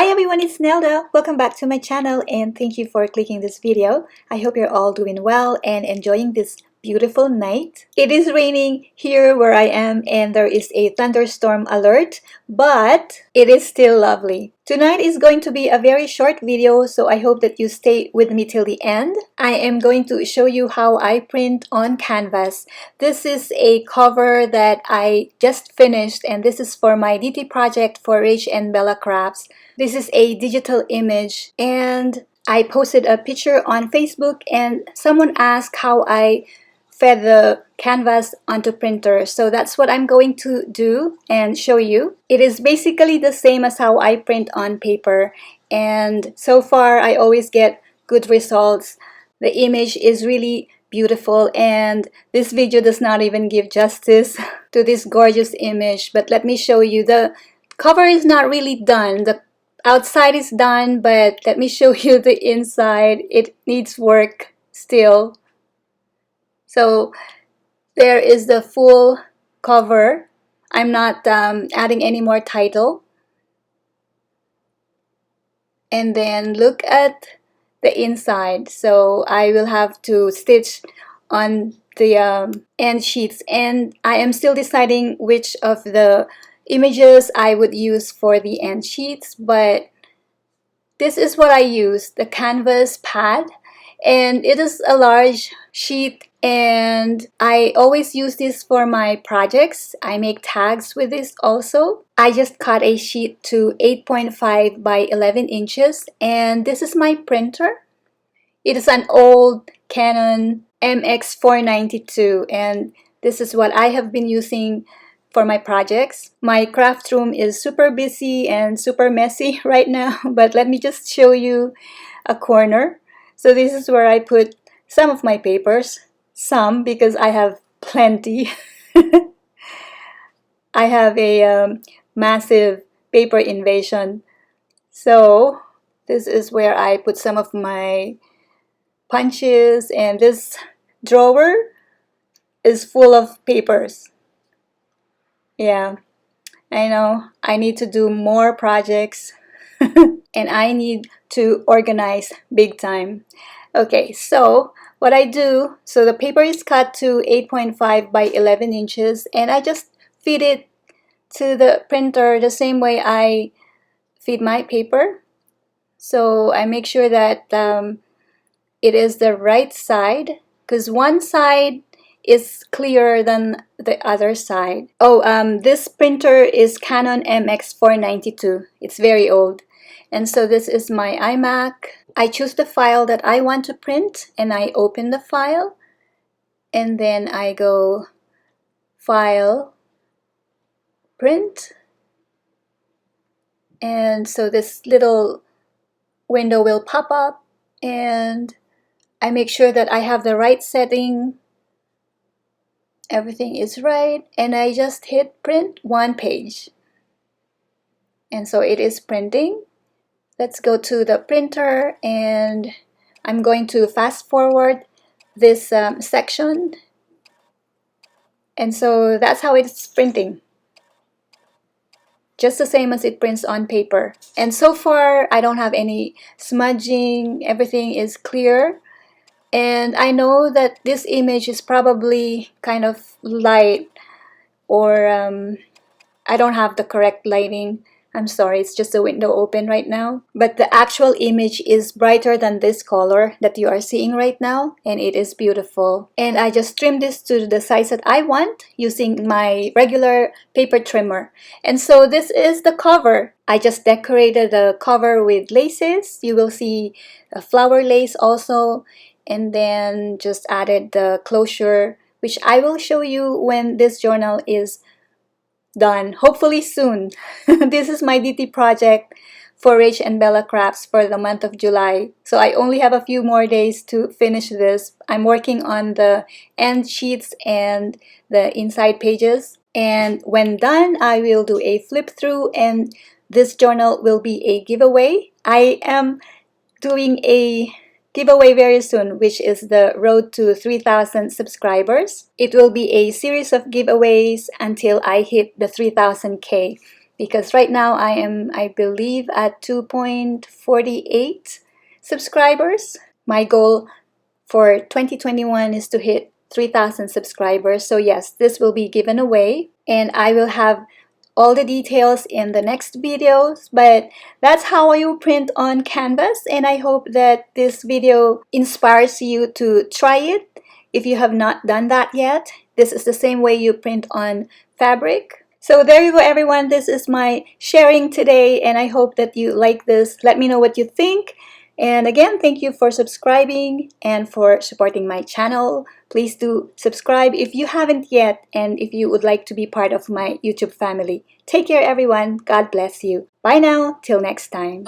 Hi everyone, it's Nelda. Welcome back to my channel and thank you for clicking this video. I hope you're all doing well and enjoying this beautiful night. It is raining here where I am and there is a thunderstorm alert, but it is still lovely. Tonight is going to be a very short video, so I hope that you stay with me till the end. I am going to show you how I print on canvas. This is a cover that I just finished and this is for my DT project for Rach and Bella Crafts. This is a digital image and I posted a picture on Facebook and someone asked how I fed the canvas onto printer. So that's what I'm going to do and show you. It is basically the same as how I print on paper, and so far I always get good results. The image is really beautiful and this video does not even give justice to this gorgeous image, but let me show you. The cover is not really done. The outside is done, but let me show you the inside. It needs work still. So there is the full cover. I'm not adding any more title. And then look at the inside. So I will have to stitch on the end sheets, and I am still deciding which of the images I would use for the end sheets, but this is what I use, the canvas pad, and it is a large sheet and I always use this for my projects. I make tags with this also. I just cut a sheet to 8.5 by 11 inches and this is my printer. It is an old Canon MX492 and this is what I have been using for my projects. My craft room is super busy and super messy right now, but let me just show you a corner. So this is where I put some of my papers. Some, because I have plenty. I have a massive paper invasion. So this is where I put some of my punches, and this drawer is full of papers. Yeah, I know I need to do more projects and I need to organize big time. Okay, so what I do, so the paper is cut to 8.5 by 11 inches and I just feed it to the printer the same way I feed my paper. So I make sure that it is the right side, because one side is clearer than the other side. Oh, this printer is Canon MX492. It's very old. And so this is my iMac. I choose the file that I want to print and I open the file and then I go File, Print, and so this little window will pop up and I make sure that I have the right setting. Everything is right and I just hit print one page and so it is printing. Let's go to the printer and I'm going to fast forward this section, and so that's how it's printing, just the same as it prints on paper. And so far I don't have any smudging, everything is clear. And I know that this image is probably kind of light, or I don't have the correct lighting. I'm sorry, it's just a window open right now. But the actual image is brighter than this color that you are seeing right now, and it is beautiful. And I just trimmed this to the size that I want using my regular paper trimmer. And so this is the cover. I just decorated the cover with laces. You will see a flower lace also, and then just added the closure, which I will show you when this journal is done, hopefully soon. This is my DT project for Rach and Bella Crafts for the month of July. So I only have a few more days to finish this. I'm working on the end sheets and the inside pages. And when done, I will do a flip through and this journal will be a giveaway. I am doing a giveaway very soon, which is the road to 3,000 subscribers. It will be a series of giveaways until I hit the 3,000K. because right now I am, I believe, at 2.48 subscribers. My goal for 2021 is to hit 3,000 subscribers. So yes, this will be given away, and I will have all the details in the next videos. But that's how you print on canvas, and I hope that this video inspires you to try it if you have not done that yet. This is the same way you print on fabric. So there you go, everyone. This is my sharing today, and I hope that you like this. Let me know what you think. And again, thank you for subscribing and for supporting my channel. Please do subscribe if you haven't yet, and if you would like to be part of my YouTube family. Take care, everyone. God bless you. Bye now. Till next time.